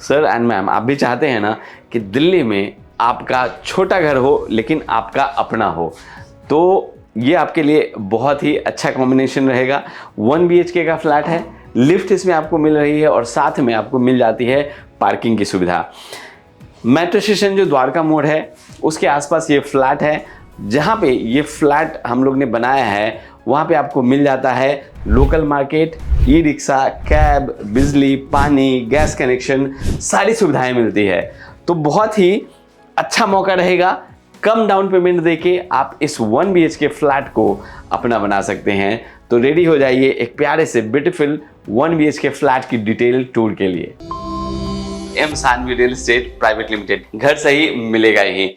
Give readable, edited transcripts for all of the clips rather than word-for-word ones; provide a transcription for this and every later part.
Sir and ma'am, आप भी चाहते हैं ना कि दिल्ली में आपका छोटा घर हो लेकिन आपका अपना हो, तो ये आपके लिए बहुत ही अच्छा कॉम्बिनेशन रहेगा। 1 BHK का फ्लैट है, लिफ्ट इसमें आपको मिल रही है और साथ में आपको मिल जाती है पार्किंग की सुविधा। मेट्रो स्टेशन जो द्वारका मोड़ है उसके आसपास ये फ्लैट है। जहाँ पे ये फ्लैट हम लोग ने बनाया है वहाँ पे आपको मिल जाता है local market, e rickshaw, cab, बिजली, पानी, गैस कनेक्शन, सारी सुविधाएं मिलती है। तो बहुत ही अच्छा मौका रहेगा। कम डाउन पेमेंट देके आप इस 1 BHK फ्लैट को अपना बना सकते हैं। तो रेडी हो जाइए एक प्यारे से ब्यूटीफुल 1 BHK फ्लैट की डिटेल टूर के लिए। M Saanvi real estate private limited, घर सही मिलेगा ही।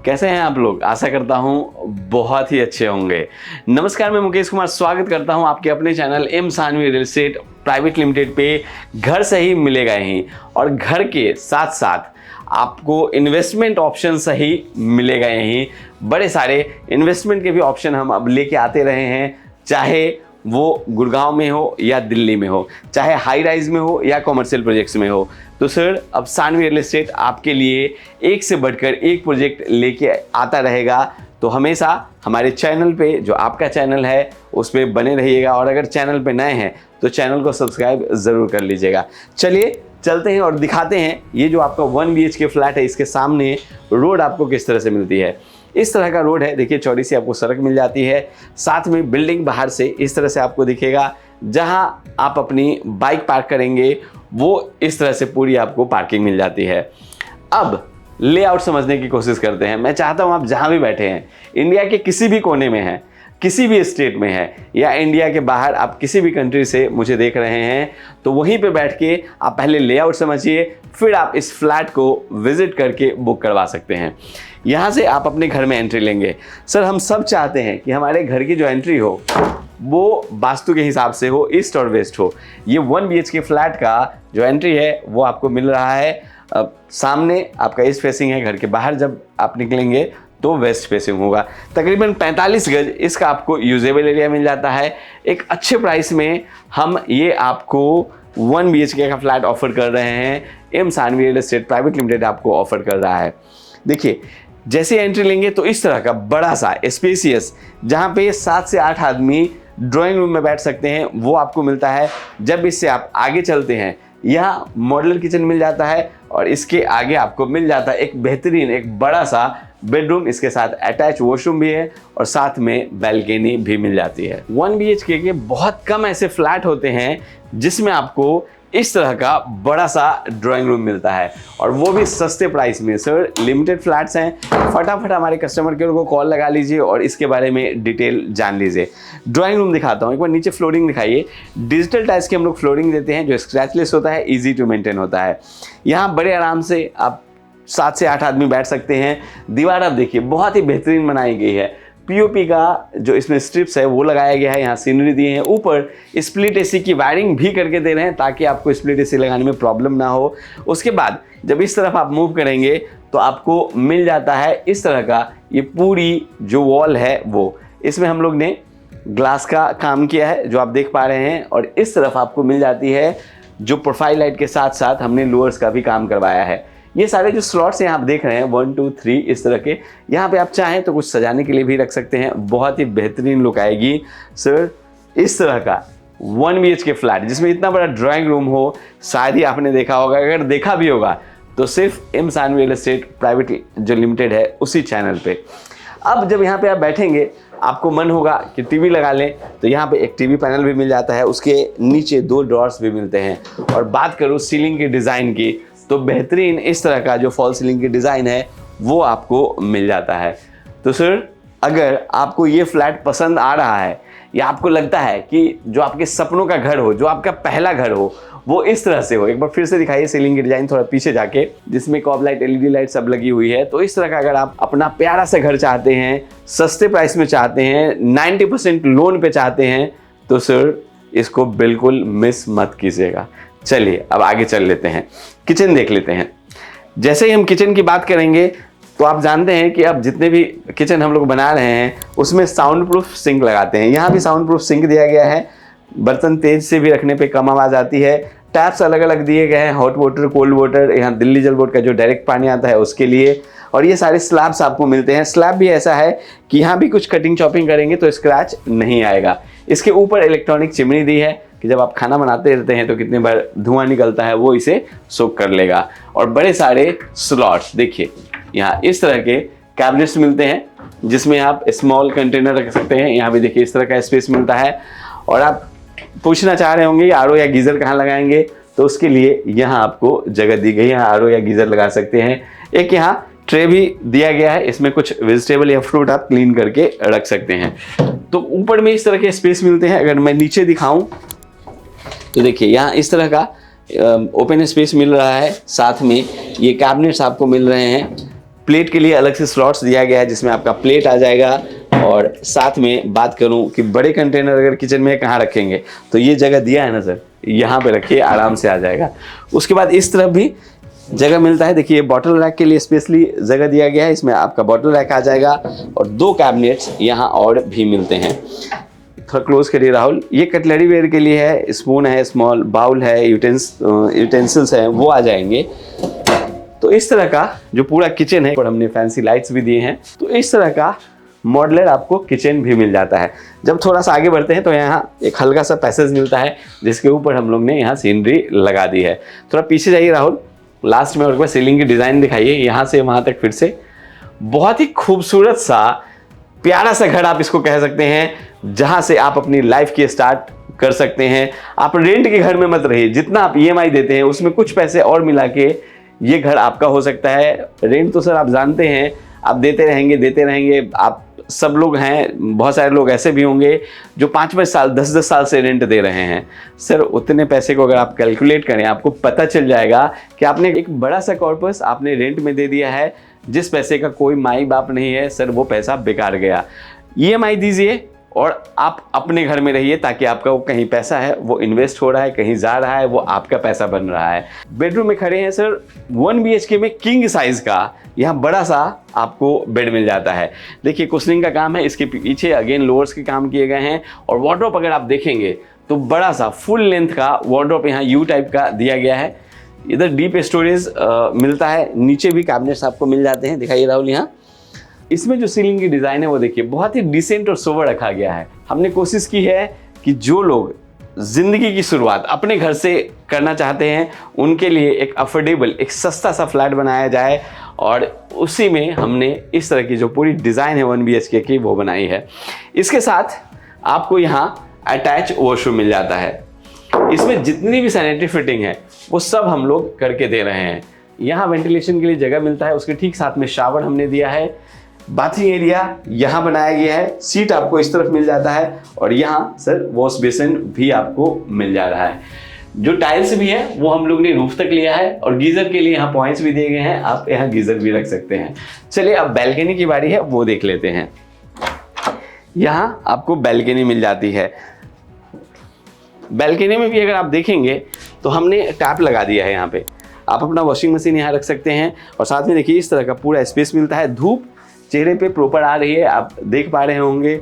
कैसे हैं आप लोग? आशा करता हूं बहुत ही अच्छे होंगे। नमस्कार, मैं मुकेश कुमार स्वागत करता हूं आपके अपने channel M Saanvi real estate private limited पे। घर सही मिलेगा ही, और घर के साथ साथ आपको इन्वेस्टमेंट ऑप्शन सही मिलेगा यहीं। बड़े सारे इन्वेस्टमेंट के भी ऑप्शन हम अब लेके आते रहे हैं, चाहे वो गुड़गांव में हो या दिल्ली में हो, चाहे हाई राइज में हो या कॉमर्शियल प्रोजेक्ट्स में हो। तो सर, अब सानवी रियल एस्टेट आपके लिए एक से बढ़कर एक प्रोजेक्ट लेके आता रहेगा। तो हमेशा हमारे चैनल पे, जो आपका चैनल है, उस पर बने रहिएगा। और अगर चैनल पे नए हैं तो चैनल को सब्सक्राइब ज़रूर कर लीजिएगा। चलिए चलते हैं और दिखाते हैं ये जो आपका 1 BHK फ्लैट है, इसके सामने रोड आपको किस तरह से मिलती है। इस तरह का रोड है, देखिए चौड़ी सी आपको सड़क मिल जाती है। साथ में बिल्डिंग बाहर से इस तरह से आपको दिखेगा। जहां आप अपनी बाइक पार्क करेंगे वो इस तरह से पूरी आपको पार्किंग मिल जाती है। अब लेआउट समझने की कोशिश करते हैं। मैं चाहता हूं आप जहां भी बैठे हैं, इंडिया के किसी भी कोने में हैं, किसी भी स्टेट में है, या इंडिया के बाहर आप किसी भी कंट्री से मुझे देख रहे हैं, तो वहीं पे बैठ के आप पहले लेआउट समझिए, फिर आप इस फ्लैट को विजिट करके बुक करवा सकते हैं। यहाँ से आप अपने घर में एंट्री लेंगे। सर, हम सब चाहते हैं कि हमारे घर की जो एंट्री हो वो वास्तु के हिसाब से हो, ईस्ट और वेस्ट हो। ये 1 BHK फ्लैट का जो एंट्री है वो आपको मिल रहा है। सामने आपका ईस्ट फेसिंग है, घर के बाहर जब आप निकलेंगे तो वेस्ट फेसिंग होगा। तकरीबन 45 गज इसका आपको यूजेबल एरिया मिल जाता है। एक अच्छे प्राइस में हम ये आपको 1 BHK का फ्लैट ऑफर कर रहे हैं। M Saanvi real estate private limited आपको ऑफर कर रहा है। देखिए, जैसे एंट्री लेंगे तो इस तरह का बड़ा सा स्पेसियस, जहाँ पे 7 से 8 आदमी ड्राइंग रूम में बैठ सकते हैं, वो आपको मिलता है। जब इससे आप आगे चलते हैं, यहाँ मॉड्यूलर किचन मिल जाता है और इसके आगे आपको मिल जाता है एक बेहतरीन, एक बड़ा सा बेडरूम। इसके साथ अटैच वॉशरूम भी है और साथ में बैल्कनी भी मिल जाती है। 1 BHK के बहुत कम ऐसे फ्लैट होते हैं जिसमें आपको इस तरह का बड़ा सा ड्राइंग रूम मिलता है, और वो भी सस्ते प्राइस में। सर, लिमिटेड फ्लैट्स हैं, फटाफट हमारे कस्टमर केयर को कॉल लगा लीजिए और इसके बारे में डिटेल जान लीजिए। ड्राइंग रूम दिखाता हूँ, एक बार नीचे फ्लोरिंग दिखाइए। डिजिटल टाइल्स की हम लोग फ्लोरिंग देते हैं जो स्क्रैचलेस होता है, ईजी टू मेंटेन होता है। यहाँ बड़े आराम से आप 7 से 8 आदमी बैठ सकते हैं। दीवार आप देखिए बहुत ही बेहतरीन बनाई गई है। पीओपी का जो इसमें स्ट्रिप्स है वो लगाया गया है, यहाँ सीनरी दिए हैं। ऊपर स्प्लिट एसी की वायरिंग भी करके दे रहे हैं ताकि आपको स्प्लिट एसी लगाने में प्रॉब्लम ना हो। उसके बाद जब इस तरफ आप मूव करेंगे तो आपको मिल जाता है इस तरह का ये पूरी जो वॉल है वो, इसमें हम लोग ने ग्लास का काम किया है जो आप देख पा रहे हैं। और इस तरफ आपको मिल जाती है जो प्रोफाइल लाइट के साथ साथ हमने लोअर्स का भी काम करवाया है। ये सारे जो स्लॉट्स हैं आप देख रहे हैं 1 2 3 इस तरह के, यहाँ पे आप चाहें तो कुछ सजाने के लिए भी रख सकते हैं। बहुत ही बेहतरीन लुक आएगी। सर, इस तरह का 1 BHK फ्लैट जिसमें इतना बड़ा ड्राइंग रूम हो, शायद ही आपने देखा होगा। अगर देखा भी होगा तो सिर्फ M Saanvi real estate private जो लिमिटेड है उसी चैनल पे। अब जब यहाँ पे आप बैठेंगे, आपको मन होगा कि टीवी लगा लें, तो यहाँ पे एक टीवी पैनल भी मिल जाता है। उसके नीचे 2 ड्रॉर्स भी मिलते हैं। और बात करूँ सीलिंग की डिज़ाइन की, तो बेहतरीन इस तरह का जो फॉल सीलिंग की डिज़ाइन है वो आपको मिल जाता है। तो सर, अगर आपको ये फ्लैट पसंद आ रहा है या आपको लगता है कि जो आपके सपनों का घर हो, जो आपका पहला घर हो, वो इस तरह से हो। एक बार फिर से दिखाइए सीलिंग की डिजाइन थोड़ा पीछे जाके, जिसमें कॉब लाइट, एलईडी लाइट सब लगी हुई है। तो इस तरह का अगर आप अपना प्यारा सा घर चाहते हैं, सस्ते प्राइस में चाहते हैं, 90% लोन पे चाहते हैं, तो सर इसको बिल्कुल मिस मत कीजिएगा। चलिए अब आगे चल लेते हैं, किचन देख लेते हैं। जैसे ही हम किचन की बात करेंगे तो आप जानते हैं कि अब जितने भी किचन हम लोग बना रहे हैं उसमें साउंड प्रूफ सिंक लगाते हैं। यहाँ भी साउंड प्रूफ सिंक दिया गया है, बर्तन तेज से भी रखने पे कम आवाज़ आती है। टैप्स अलग अलग दिए गए हैं, हॉट वाटर, कोल्ड वाटर, यहाँ दिल्ली जल बोर्ड का जो डायरेक्ट पानी आता है उसके लिए। और ये सारे स्लैब्स आपको मिलते हैं। स्लैब भी ऐसा है कि यहाँ भी कुछ कटिंग चॉपिंग करेंगे तो स्क्रैच नहीं आएगा। इसके ऊपर इलेक्ट्रॉनिक चिमनी दी है कि जब आप खाना बनाते रहते हैं तो कितने बार धुआं निकलता है वो इसे सोख कर लेगा। और बड़े सारे स्लॉट्स, देखिए यहाँ इस तरह के कैबिनेट्स मिलते हैं जिसमें आप स्मॉल कंटेनर रख सकते हैं। यहाँ भी देखिए इस तरह का स्पेस मिलता है। और आप पूछना चाह रहे होंगे आरओ या गीजर कहाँ लगाएंगे, तो उसके लिए यहाँ आपको जगह दी गई है, यहाँ आरओ या गीजर लगा सकते हैं। एक यहाँ ट्रे भी दिया गया है, इसमें कुछ वेजिटेबल या फ्रूट आप क्लीन करके रख सकते हैं। तो ऊपर में इस तरह के स्पेस मिलते हैं। अगर मैं नीचे दिखाऊं तो देखिए यहाँ इस तरह का ओपन स्पेस मिल रहा है, साथ में ये कैबिनेट्स आपको मिल रहे हैं। प्लेट के लिए अलग से स्लॉट्स दिया गया है जिसमें आपका प्लेट आ जाएगा। और साथ में बात करूं कि बड़े कंटेनर अगर किचन में कहाँ रखेंगे, तो ये जगह दिया है ना सर, यहाँ पे रखिए, आराम से आ जाएगा। उसके बाद इस तरफ भी जगह मिलता है। देखिए बॉटल रैक के लिए स्पेशली जगह दिया गया है, इसमें आपका बॉटल रैक आ जाएगा। और 2 कैबिनेट्स यहाँ और भी मिलते हैं। थोड़ा क्लोज करिए राहुल। ये कटलरी वेयर के लिए है, स्पून है, स्मॉल बाउल है, यूटेंसिल्स हैं, वो आ जाएंगे। तो इस तरह का जो पूरा किचन है, और हमने फैंसी लाइट्स भी दिए हैं। तो इस तरह का मॉडलर आपको किचन भी मिल जाता है। जब थोड़ा सा आगे बढ़ते हैं तो यहाँ एक हल्का सा पैसेज मिलता है जिसके ऊपर हम लोग ने यहाँ सीनरी लगा दी है। थोड़ा पीछे जाइए राहुल, लास्ट में और सीलिंग की डिज़ाइन दिखाइए। यहाँ से वहाँ तक फिर से बहुत ही खूबसूरत सा प्यारा सा घर आप इसको कह सकते हैं, जहाँ से आप अपनी लाइफ की स्टार्ट कर सकते हैं। आप रेंट के घर में मत रहिए, जितना आप ईएमआई देते हैं उसमें कुछ पैसे और मिला के ये घर आपका हो सकता है। रेंट तो सर आप जानते हैं, आप देते रहेंगे। आप सब लोग हैं, बहुत सारे लोग ऐसे भी होंगे जो 5-5 साल 10-10 साल से रेंट दे रहे हैं। सर उतने पैसे को अगर आप कैलकुलेट करें, आपको पता चल जाएगा कि आपने एक बड़ा सा कॉर्पस आपने रेंट में दे दिया है, जिस पैसे का कोई माई बाप नहीं है। सर वो पैसा बेकार गया। ईएमआई दीजिए और आप अपने घर में रहिए, ताकि आपका वो कहीं पैसा है वो इन्वेस्ट हो रहा है, कहीं जा रहा है, वो आपका पैसा बन रहा है। बेडरूम में खड़े हैं सर, 1 BHK में किंग साइज का यहाँ बड़ा सा आपको बेड मिल जाता है। देखिए कुशनिंग का काम है, इसके पीछे अगेन लोअर्स के काम किए गए हैं। और वार्डरोब अगर आप देखेंगे तो बड़ा सा फुल लेंथ का वार्डरोब यहाँ यू टाइप का दिया गया है। इधर डीप स्टोरेज मिलता है, नीचे भी कैबिनेट्स आपको मिल जाते हैं। दिखाइए राहुल, यहाँ इसमें जो सीलिंग की डिज़ाइन है वो देखिए बहुत ही डिसेंट और सोबर रखा गया है। हमने कोशिश की है कि जो लोग ज़िंदगी की शुरुआत अपने घर से करना चाहते हैं उनके लिए एक अफोर्डेबल, एक सस्ता सा फ्लैट बनाया जाए। और उसी में हमने इस तरह की जो पूरी डिज़ाइन है 1 BHK की वो बनाई है। इसके साथ आपको यहाँ अटैच वॉशरूम मिल जाता है। इसमें जितनी भी सैनिटरी फिटिंग है वो सब हम लोग करके दे रहे हैं। यहाँ वेंटिलेशन के लिए जगह मिलता है, उसके ठीक साथ में शावर हमने दिया है। बाथिंग एरिया यहाँ बनाया गया है, सीट आपको इस तरफ मिल जाता है। और यहाँ सर वॉश बेसिन भी आपको मिल जा रहा है। जो टाइल्स भी है वो हम लोग ने रूफ तक लिया है। और गीज़र के लिए यहाँ पॉइंट्स भी दिए गए हैं, आप यहाँ गीज़र भी रख सकते हैं। चलिए अब बैल्कनी की बारी है, वो देख लेते हैं। यहाँ आपको बैल्कनी मिल जाती है। बैल्कनी में भी अगर आप देखेंगे तो हमने टैप लगा दिया है। यहाँ पे आप अपना वॉशिंग मशीन यहाँ रख सकते हैं। और साथ में देखिए इस तरह का पूरा स्पेस मिलता है। धूप चेहरे पे प्रॉपर आ रही है, आप देख पा रहे होंगे।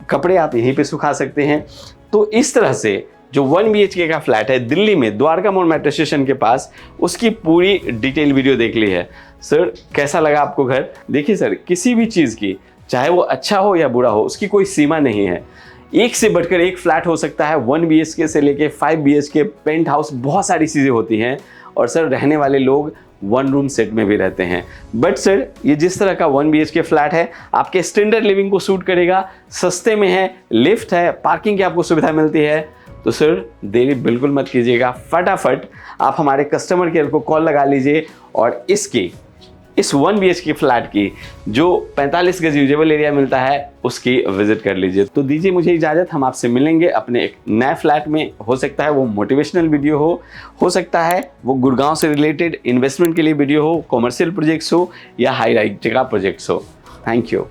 कपड़े आप यहीं पे सुखा सकते हैं। तो इस तरह से जो 1 BHK का फ्लैट है दिल्ली में द्वारका मोड़ मेट्रो स्टेशन के पास, उसकी पूरी डिटेल वीडियो देख ली है। सर कैसा लगा आपको घर? देखिए सर, किसी भी चीज़ की, चाहे वो अच्छा हो या बुरा हो, उसकी कोई सीमा नहीं है। एक से बढ़कर एक फ्लैट हो सकता है। 1 BHK से लेके 5 BHK, पेंट हाउस, बहुत सारी चीज़ें होती हैं। और सर रहने वाले लोग 1 रूम सेट में भी रहते हैं। बट सर ये जिस तरह का 1 BHK फ्लैट है आपके स्टैंडर्ड लिविंग को सूट करेगा, सस्ते में है, लिफ्ट है, पार्किंग की आपको सुविधा मिलती है। तो सर देरी बिल्कुल मत कीजिएगा, फटाफट आप हमारे कस्टमर केयर को कॉल लगा लीजिए और इसकी इस 1 BHK फ्लैट की जो 45 गज यूजेबल एरिया मिलता है उसकी विजिट कर लीजिए। तो दीजिए मुझे इजाज़त, हम आपसे मिलेंगे अपने एक नए फ्लैट में। हो सकता है वो मोटिवेशनल वीडियो हो सकता है वो गुड़गांव से रिलेटेड इन्वेस्टमेंट के लिए वीडियो हो, कॉमर्शियल प्रोजेक्ट्स हो या हाई राइज जगह प्रोजेक्ट्स हो। Thank you.